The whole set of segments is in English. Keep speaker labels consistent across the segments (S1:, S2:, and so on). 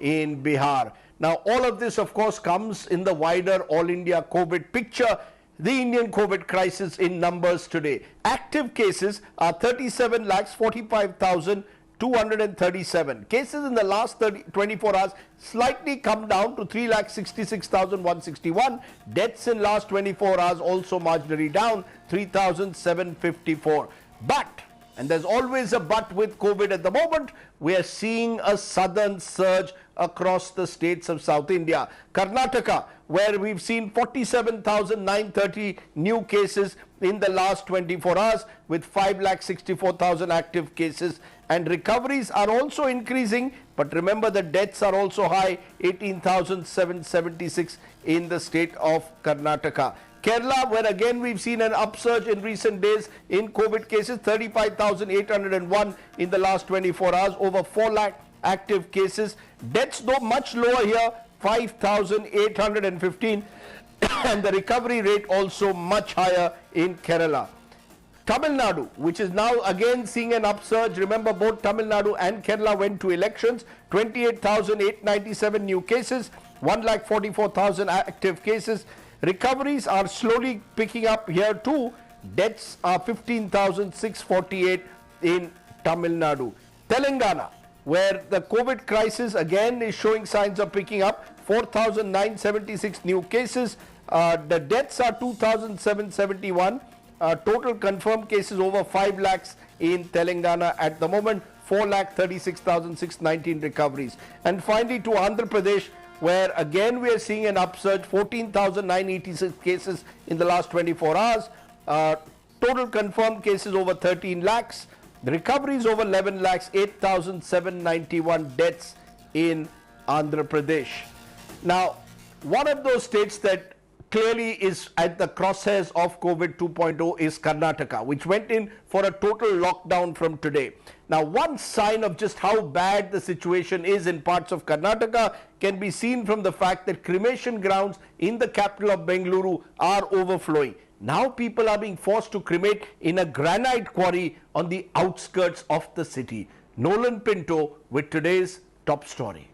S1: in Bihar. Now, all of this, of course, comes in the wider all India COVID picture. The Indian COVID crisis in numbers today. Active cases are 37,45,237. Cases in the last 24 hours slightly come down to 3,66,161. Deaths in last 24 hours also marginally down, 3,754. But, and there's always a but with COVID at the moment, we are seeing a southern surge across the states of South India. Karnataka, where we've seen 47,930 new cases in the last 24 hours with 5,64,000 active cases, and recoveries are also increasing, but remember the deaths are also high, 18,776 in the state of Karnataka. Kerala, where again we've seen an upsurge in recent days in COVID cases, 35,801 in the last 24 hours, over 4 lakh active cases. Deaths though much lower here, 5,815 and the recovery rate also much higher in Kerala. Tamil Nadu, which is now again seeing an upsurge. Remember, both Tamil Nadu and Kerala went to elections. 28,897 new cases, 1,44,000 active cases. Recoveries are slowly picking up here too. Deaths are 15,648 in Tamil Nadu. Telangana, where the COVID crisis again is showing signs of picking up, 4,976 new cases. The deaths are 2,771. Total confirmed cases over 5 lakhs in Telangana at the moment, 4,36,619 recoveries. And finally to Andhra Pradesh, where again we are seeing an upsurge, 14,986 cases in the last 24 hours. Total confirmed cases over 13 lakhs. The recoveries over 11 lakhs, 8,791 deaths in Andhra Pradesh. Now, one of those states that clearly is at the crosshairs of COVID 2.0 is Karnataka, which went in for a total lockdown from today. Now, one sign of just how bad the situation is in parts of Karnataka can be seen from the fact that cremation grounds in the capital of Bengaluru are overflowing. Now people are being forced to cremate in a granite quarry on the outskirts of the city. Nolan Pinto with today's top story.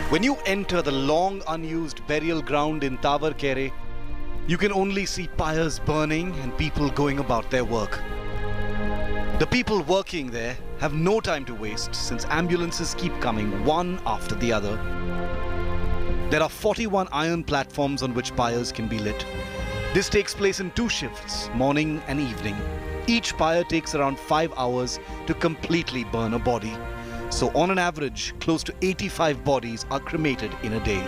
S2: When you enter the long unused burial ground in Tavarkere, you can only see pyres burning and people going about their work. The people working there have no time to waste since ambulances keep coming one after the other. There are 41 iron platforms on which pyres can be lit. This takes place in 2 shifts, morning and evening. Each pyre takes around 5 hours to completely burn a body. So on an average, close to 85 bodies are cremated in a day.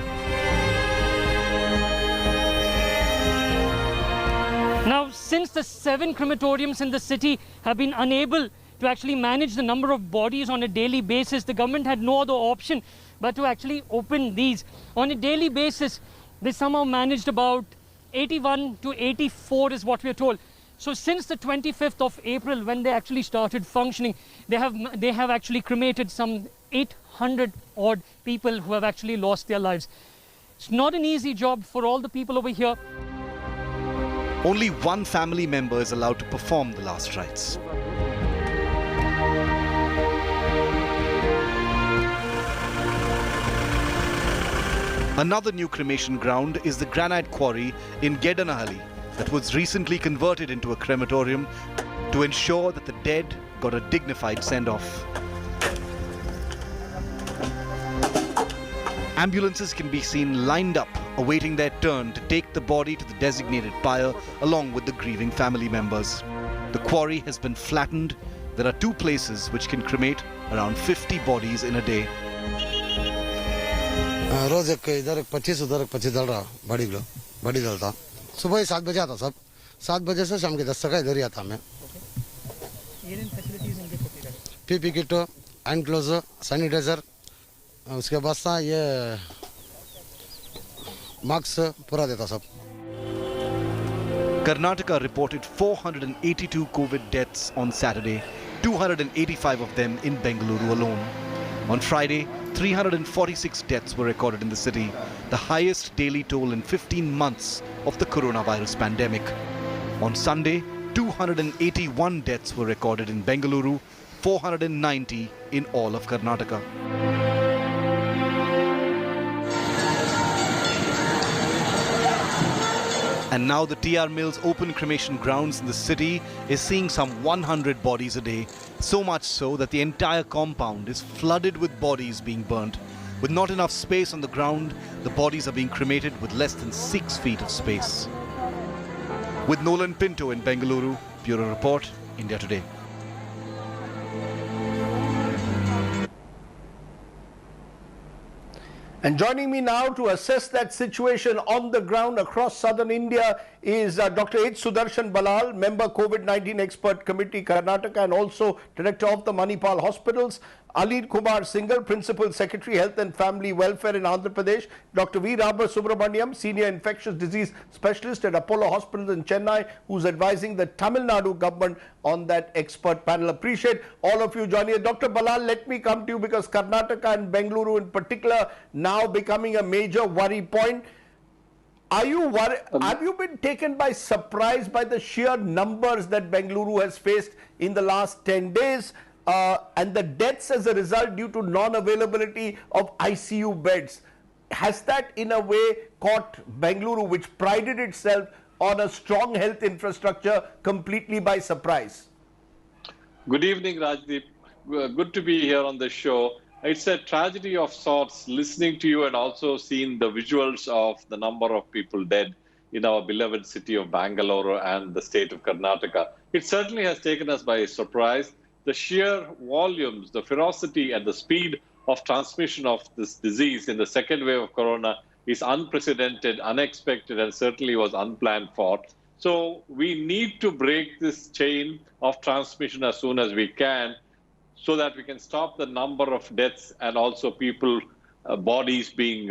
S3: Now, since the 7 crematoriums in the city have been unable to actually manage the number of bodies on a daily basis, the government had no other option but to actually open these. On a daily basis, they somehow managed about 81 to 84 is what we are told. So since the 25th of April, when they actually started functioning, they have actually cremated some 800 odd people who have actually lost their lives. It's not an easy job for all the people over here.
S2: Only one family member is allowed to perform the last rites. Another new cremation ground is the granite quarry in Gedanahalli that was recently converted into a crematorium to ensure that the dead got a dignified send-off. Ambulances can be seen lined up, awaiting their turn to take the body to the designated pyre along with the grieving family members. The quarry has been flattened. There are 2 places which can cremate around 50 bodies in a day.
S4: रोज इधर 25 उधर 25 डल रहा बड़ी डलता सुबह 7 बजे आता सब 7 बजे से शाम के 10 तक इधर ही आता मैं PP kit hand gloves sanitizer उसके बाद सा ये मास्क पूरा देता सब.
S2: Karnataka reported 482 COVID deaths on Saturday, 285 of them in Bengaluru alone. On Friday, 346 deaths were recorded in the city, the highest daily toll in 15 months of the coronavirus pandemic. On Sunday, 281 deaths were recorded in Bengaluru, 490 in all of Karnataka. And now the TR Mills open cremation grounds in the city is seeing some 100 bodies a day, so much so that the entire compound is flooded with bodies being burnt. With not enough space on the ground, the bodies are being cremated with less than 6 feet of space. With Nolan Pinto in Bengaluru, Bureau Report, India Today.
S1: And joining me now to assess that situation on the ground across southern India is Dr. H. Sudarshan Ballal, member COVID-19 Expert Committee Karnataka and also director of the Manipal Hospitals, Alid Kumar Singhal, Principal Secretary Health and Family Welfare in Andhra Pradesh, Dr. V. Rama Subramaniam, Senior Infectious Disease Specialist at Apollo Hospitals in Chennai, who's advising the Tamil Nadu government on that expert panel. Appreciate all of you joining us. Dr. Ballal, let me come to you because Karnataka and Bengaluru in particular now becoming a major worry point. Are you worried? Have you been taken by surprise by the sheer numbers that Bengaluru has faced in the last 10 days? And the deaths as a result due to non-availability of ICU beds. Has that in a way caught Bengaluru, which prided itself on a strong health infrastructure, completely by surprise?
S5: Good evening, Rajdeep. Good to be here on the show. It's a tragedy of sorts listening to you and also seeing the visuals of the number of people dead in our beloved city of Bangalore and the state of Karnataka. It certainly has taken us by surprise. The sheer volumes, the ferocity and the speed of transmission of this disease in the second wave of corona is unprecedented, unexpected, and certainly was unplanned for. So we need to break this chain of transmission as soon as we can so that we can stop the number of deaths and also people, bodies being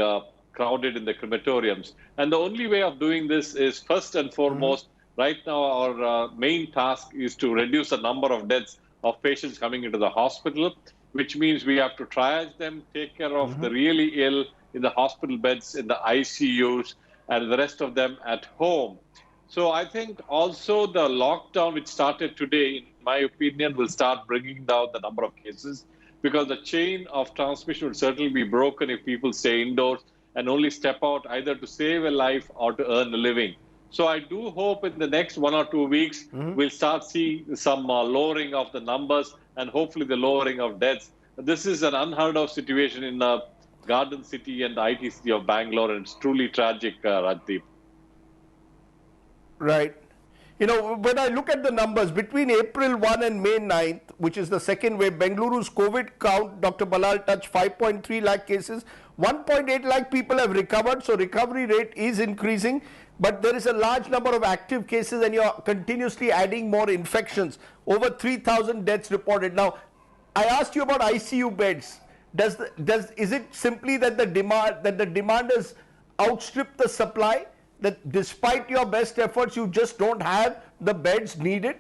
S5: crowded in the crematoriums. And the only way of doing this is first and foremost, right now our main task is to reduce the number of deaths of patients coming into the hospital, which means we have to triage them, take care of the really ill in the hospital beds, in the ICUs, and the rest of them at home. So I think also the lockdown, which started today, in my opinion, will start bringing down the number of cases because the chain of transmission will certainly be broken if people stay indoors and only step out either to save a life or to earn a living. So I do hope in the next 1 or 2 weeks, we'll start seeing some lowering of the numbers and hopefully the lowering of deaths. This is an unheard of situation in the Garden City and the IT city of Bangalore, and it's truly tragic, Rajdeep.
S1: Right. You know, when I look at the numbers between April 1 and May 9th, which is the second wave, Bengaluru's COVID count, Dr. Ballal, touched 5.3 lakh cases. 1.8 lakh people have recovered, so recovery rate is increasing. But there is a large number of active cases and you're continuously adding more infections. Over 3,000 deaths reported. Now, I asked you about ICU beds. Is it simply that the demand has outstripped the supply? That despite your best efforts, you just don't have the beds needed?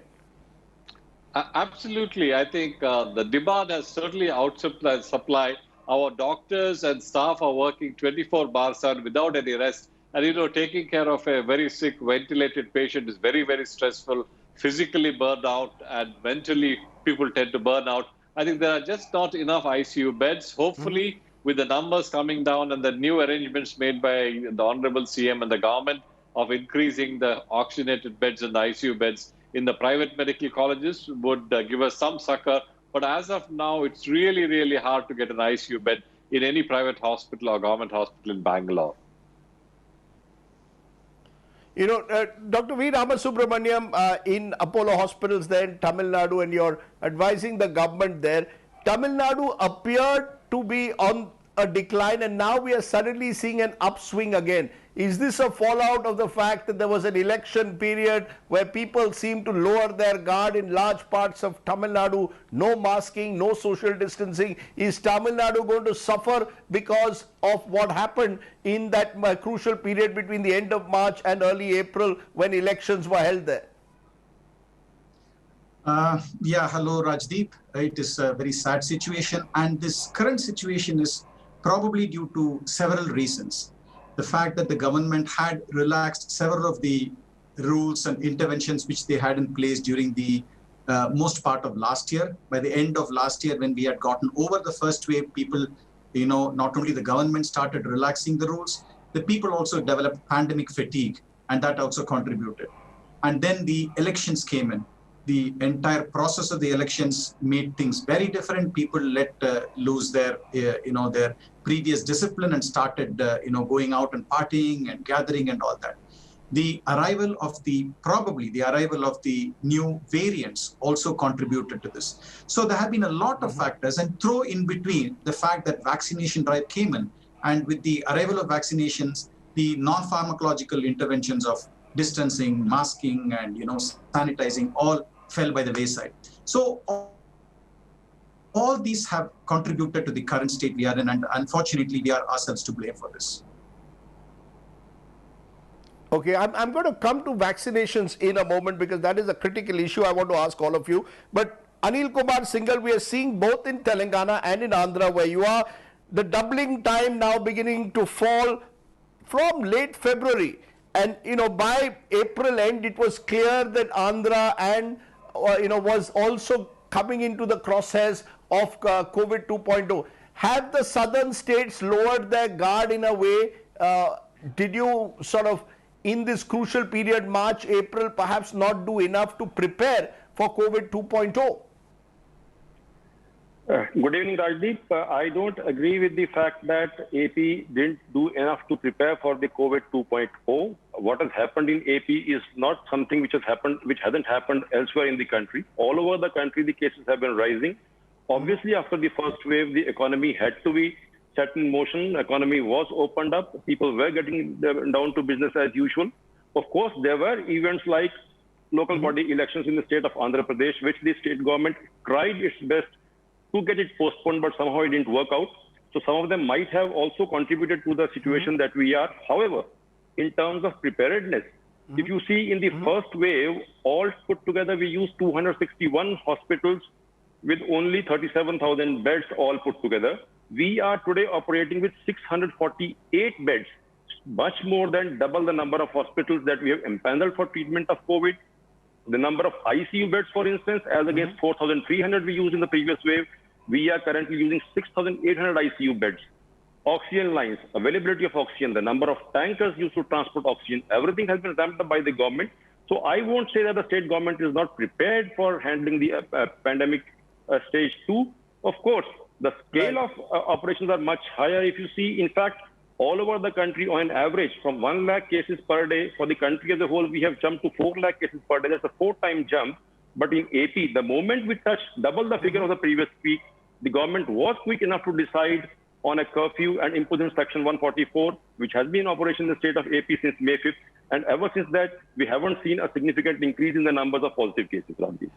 S5: Absolutely. I think the demand has certainly outstripped the supply. Our doctors and staff are working 24/7 without any rest. And, you know, taking care of a very sick, ventilated patient is very, very stressful, physically burned out, and mentally people tend to burn out. I think there are just not enough ICU beds. Hopefully, with the numbers coming down and the new arrangements made by the Honorable CM and the government of increasing the oxygenated beds and the ICU beds in the private medical colleges would give us some succor. But as of now, it's really, really hard to get an ICU bed in any private hospital or government hospital in Bangalore.
S1: You know, Dr. V. Rama Subramaniam in Apollo Hospitals there in Tamil Nadu, and you're advising the government there. Tamil Nadu appeared to be on a decline and now we are suddenly seeing an upswing again. Is this a fallout of the fact that there was an election period where people seem to lower their guard in large parts of Tamil Nadu? No masking, no social distancing. Is Tamil Nadu going to suffer because of what happened in that crucial period between the end of March and early April when elections were held there?
S6: Yeah, hello Rajdeep. It is a very sad situation, and this current situation is probably due to several reasons. The fact that the government had relaxed several of the rules and interventions which they had in place during the most part of last year. By the end of last year, when we had gotten over the first wave, people, not only the government started relaxing the rules, the people also developed pandemic fatigue, and that also contributed. And then the elections came in. The entire process of the elections made things very different. People let loose their, their previous discipline and started, going out and partying and gathering and all that. The arrival of the new variants also contributed to this. So there have been a lot of factors, and throw in between the fact that vaccination drive came in, and with the arrival of vaccinations, the non-pharmacological interventions of distancing, masking, and sanitizing all fell by the wayside. So all these have contributed to the current state we are in, and unfortunately, we are ourselves to blame for this.
S1: Okay, I'm going to come to vaccinations in a moment because that is a critical issue I want to ask all of you. But Anil Kumar Singhal, we are seeing both in Telangana and in Andhra where you are, the doubling time now beginning to fall from late February. And, by April end, it was clear that Andhra and, was also coming into the crosshairs of COVID 2.0. Have the southern states lowered their guard in a way? Did you sort of, in this crucial period, March, April, perhaps not do enough to prepare for COVID 2.0?
S7: Good evening, Rajdeep. I don't agree with the fact that AP didn't do enough to prepare for the COVID 2.0. What has happened in AP is not something which hasn't happened elsewhere in the country. All over the country, the cases have been rising. Obviously, after the first wave, the economy had to be set in motion. Economy was opened up. People were getting down to business as usual. Of course, there were events like local body elections in the state of Andhra Pradesh, which the state government tried its best to get it postponed, but somehow it didn't work out. So some of them might have also contributed to the situation that we are. However, in terms of preparedness, if you see in the first wave, all put together, we used 261 hospitals with only 37,000 beds all put together. We are today operating with 648 beds, much more than double the number of hospitals that we have empaneled for treatment of COVID. The number of ICU beds, for instance, as against 4,300 we used in the previous wave, we are currently using 6,800 ICU beds. Oxygen lines, availability of oxygen, the number of tankers used to transport oxygen, everything has been ramped up by the government. So I won't say that the state government is not prepared for handling the pandemic stage 2. Of course, the scale of operations are much higher. If you see, in fact, all over the country, on average, from 1 lakh cases per day, for the country as a whole, we have jumped to 4 lakh cases per day. That's a 4-time jump. But in AP, the moment we touched double the figure of the previous peak, the government was quick enough to decide on a curfew and imposing Section 144, which has been in operation in the state of AP since May 5th. And ever since that, we haven't seen a significant increase in the numbers of positive cases, Ramji.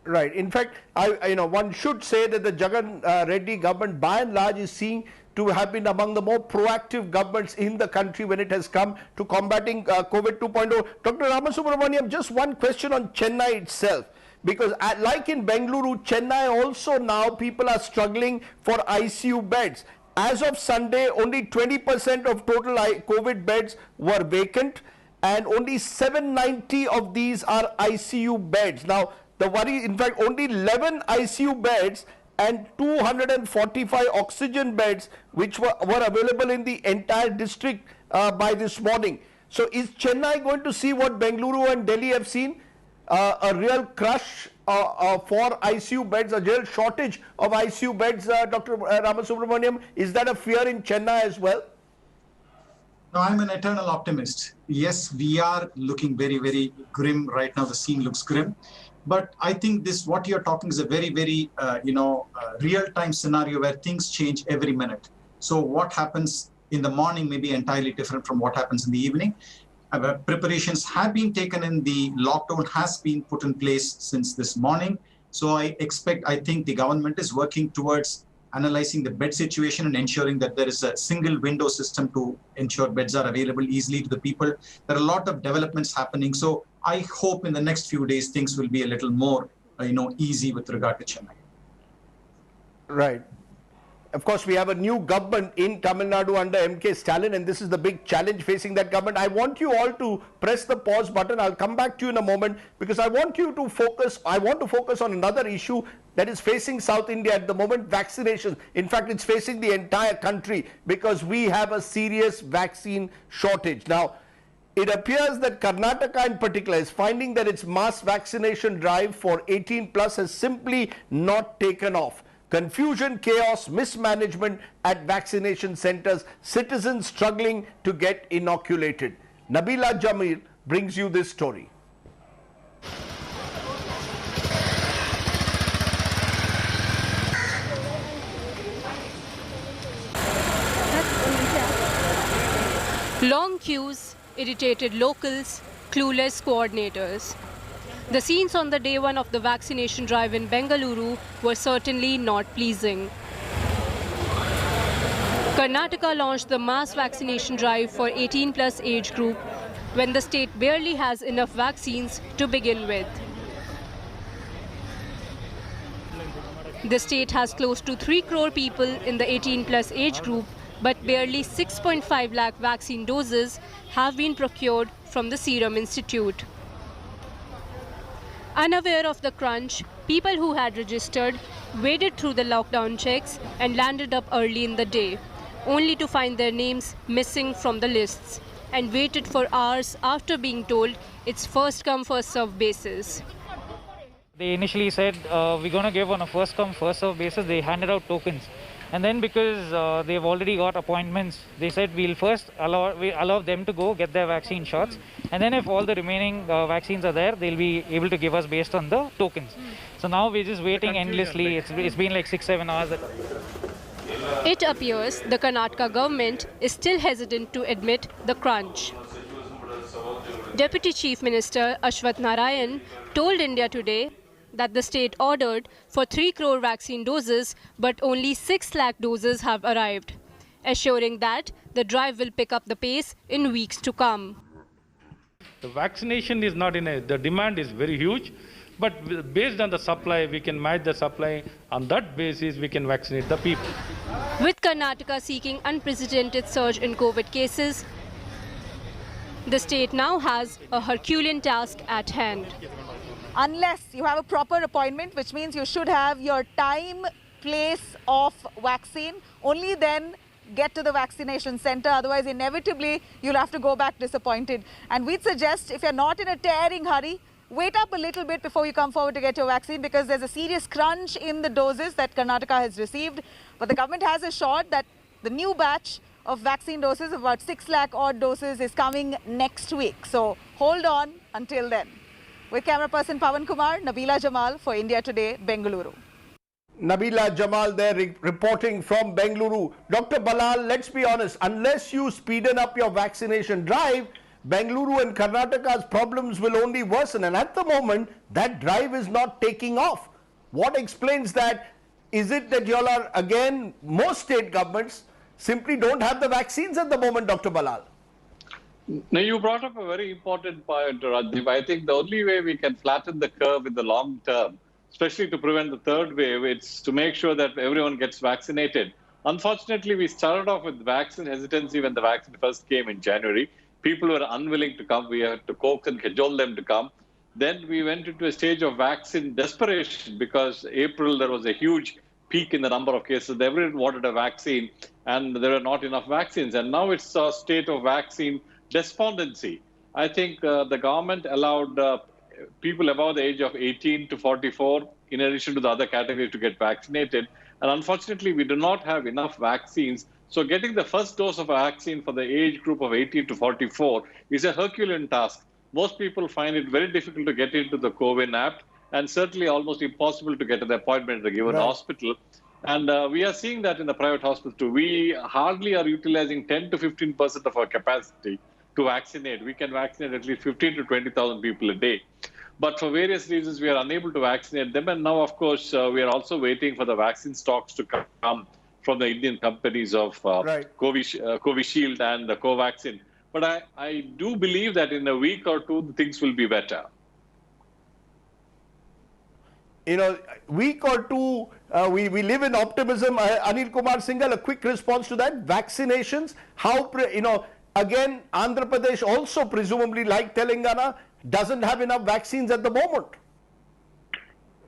S1: Right. In fact, one should say that the Jagan Reddy government, by and large, is seen to have been among the more proactive governments in the country when it has come to combating COVID 2.0. Dr. Ramasubramaniam, just one question on Chennai itself. Because like in Bengaluru, Chennai also now people are struggling for ICU beds. As of Sunday, only 20% of total COVID beds were vacant, and only 790 of these are ICU beds. Now, the worry, in fact, only 11 ICU beds and 245 oxygen beds which were available in the entire district by this morning. So is Chennai going to see what Bengaluru and Delhi have seen? A real crush for ICU beds, a real shortage of ICU beds, Dr. Ramasubramaniam. Is that a fear in Chennai as well?
S6: No, I'm an eternal optimist. Yes, we are looking very, very grim right now. The scene looks grim. But I think what you're talking is a very, very, real-time scenario where things change every minute. So what happens in the morning may be entirely different from what happens in the evening. Preparations have been taken in. The lockdown has been put in place since this morning. So I think the government is working towards analyzing the bed situation and ensuring that there is a single window system to ensure beds are available easily to the people. There are a lot of developments happening. So I hope in the next few days, things will be a little more, easy with regard to Chennai.
S1: Right. of course, we have a new government in Tamil Nadu under MK Stalin, and this is the big challenge facing that government. I want you all to press the pause button. I'll come back to you in a moment because I want you to focus. I want to focus on another issue that is facing South India at the moment, vaccination. In fact, it's facing the entire country because we have a serious vaccine shortage. Now, it appears that Karnataka in particular is finding that its mass vaccination drive for 18 plus has simply not taken off. Confusion, chaos, mismanagement at vaccination centers, citizens struggling to get inoculated. Nabila Jamil brings you this story.
S8: Long queues, irritated locals, clueless coordinators. The scenes on the day one of the vaccination drive in Bengaluru were certainly not pleasing. Karnataka launched the mass vaccination drive for 18 plus age group when the state barely has enough vaccines to begin with. The state has close to 3 crore people in the 18 plus age group, but barely 6.5 lakh vaccine doses have been procured from the Serum Institute. Unaware of the crunch, people who had registered waded through the lockdown checks and landed up early in the day, only to find their names missing from the lists, and waited for hours after being told it's first come first serve basis.
S9: They initially said we're going to give on a first come first serve basis. They handed out tokens. And then because they've already got appointments, they said we'll first allow them to go get their vaccine shots. And then if all the remaining vaccines are there, they'll be able to give us based on the tokens. So now we're just waiting endlessly. It's been like 6-7 hours.
S8: It appears the Karnataka government is still hesitant to admit the crunch. Deputy Chief Minister Ashwath Narayan told India Today that the state ordered for 3 crore vaccine doses, but only 6 lakh doses have arrived, assuring that the drive will pick up the pace in weeks to come.
S10: The vaccination is not the demand is very huge, but based on the supply, we can match the supply. On that basis, we can vaccinate the people.
S8: With Karnataka seeking unprecedented surge in COVID cases, the state now has a Herculean task at hand.
S11: Unless you have a proper appointment, which means you should have your time, place of vaccine, only then get to the vaccination center. Otherwise, inevitably, you'll have to go back disappointed. And we'd suggest if you're not in a tearing hurry, wait up a little bit before you come forward to get your vaccine, because there's a serious crunch in the doses that Karnataka has received. But the government has assured that the new batch of vaccine doses, about 6 lakh odd doses, is coming next week. So hold on until then. With camera person Pawan Kumar, Nabila Jamal for India Today, Bengaluru.
S1: Nabila Jamal there reporting from Bengaluru. Dr. Balal, let's be honest, unless you speeden up your vaccination drive, Bengaluru and Karnataka's problems will only worsen. And at the moment, that drive is not taking off. What explains that? Is it that you all are, again, most state governments simply don't have the vaccines at the moment, Dr. Balal?
S5: Now, you brought up a very important point, Rajdeep. I think the only way we can flatten the curve in the long term, especially to prevent the third wave, it's to make sure that everyone gets vaccinated. Unfortunately, we started off with vaccine hesitancy when the vaccine first came in January. People were unwilling to come. We had to coax and cajole them to come. Then we went into a stage of vaccine desperation because April there was a huge peak in the number of cases. Everyone wanted a vaccine and there were not enough vaccines. And now it's a state of vaccine despondency. I think the government allowed people above the age of 18 to 44, in addition to the other categories, to get vaccinated. And unfortunately, we do not have enough vaccines. So getting the first dose of a vaccine for the age group of 18 to 44 is a Herculean task. Most people find it very difficult to get into the CoWIN app, and certainly almost impossible to get an appointment at a given hospital. And we are seeing that in the private hospitals too. We hardly are utilizing 10 to 15% of our capacity to vaccinate. We can vaccinate at least 15 to 20,000 people a day. But for various reasons, we are unable to vaccinate them. And now, of course, we are also waiting for the vaccine stocks to come from the Indian companies of Covishield and Covaxin. But I do believe that in a week or two, things will be better.
S1: week or two, we live in optimism. Anil Kumar Singhal, a quick response to that. Vaccinations, again, Andhra Pradesh also presumably, like Telangana, doesn't have enough vaccines at the moment.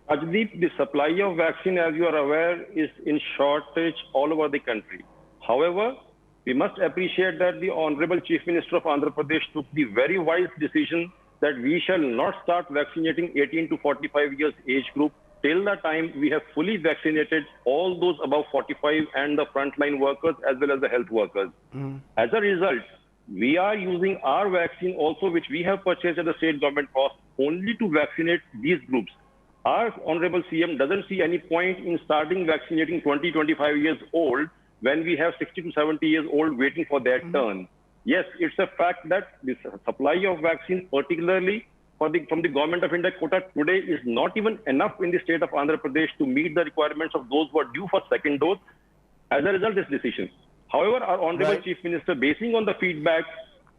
S7: Rajdeep, the supply of vaccine, as you are aware, is in shortage all over the country. However, we must appreciate that the Honorable Chief Minister of Andhra Pradesh took the very wise decision that we shall not start vaccinating 18 to 45 years age group till the time we have fully vaccinated all those above 45 and the frontline workers as well as the health workers. As a result, we are using our vaccine also, which we have purchased at the state government cost, only to vaccinate these groups. Our Honorable CM doesn't see any point in starting vaccinating 20, 25 years old when we have 60 to 70 years old waiting for their turn. Yes, it's a fact that the supply of vaccine, particularly from the Government of India quota today, is not even enough in the state of Andhra Pradesh to meet the requirements of those who are due for second dose. As a result, this decision. However, our Honorable Chief Minister, basing on the feedback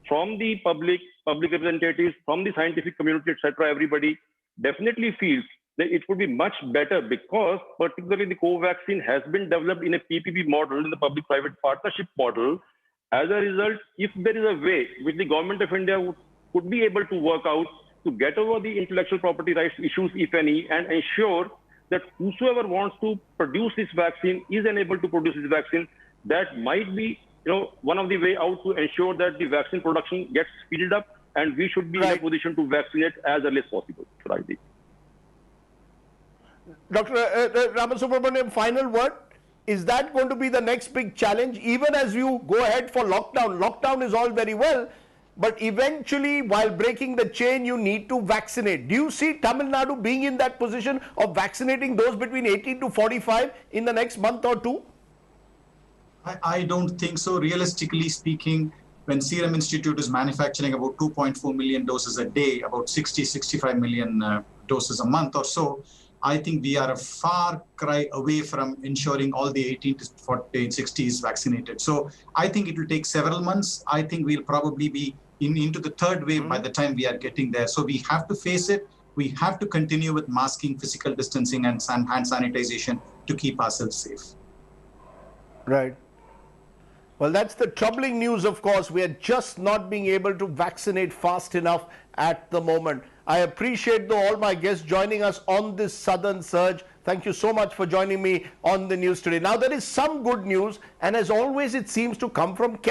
S7: from the public representatives, from the scientific community, etc., everybody definitely feels that it would be much better, because particularly the Covaxin has been developed in a PPP model, in the public-private partnership model. As a result, if there is a way which the Government of India could be able to work out to get over the intellectual property rights issues, if any, and ensure that whosoever wants to produce this vaccine is enabled to produce this vaccine, that might be one of the way out to ensure that the vaccine production gets speeded up, and we should be in a position to vaccinate as early as possible. Rajdeep.
S1: Dr. Ramasubramanian, final word. Is that going to be the next big challenge, even as you go ahead for lockdown? Lockdown is all very well, but eventually, while breaking the chain, you need to vaccinate. Do you see Tamil Nadu being in that position of vaccinating those between 18 to 45 in the next month or two?
S6: I don't think so. Realistically speaking, when Serum Institute is manufacturing about 2.4 million doses a day, about 65 million doses a month or so, I think we are a far cry away from ensuring all the 18 to 40, 60 is vaccinated. So I think it will take several months. I think we'll probably be into the third wave by the time we are getting there. So we have to face it. We have to continue with masking, physical distancing, and hand sanitization to keep ourselves safe.
S1: Right. Well, that's the troubling news, of course. We are just not being able to vaccinate fast enough at the moment. I appreciate all my guests joining us on this Southern Surge. Thank you so much for joining me on the news today. Now, there is some good news, and as always, it seems to come from Kerala.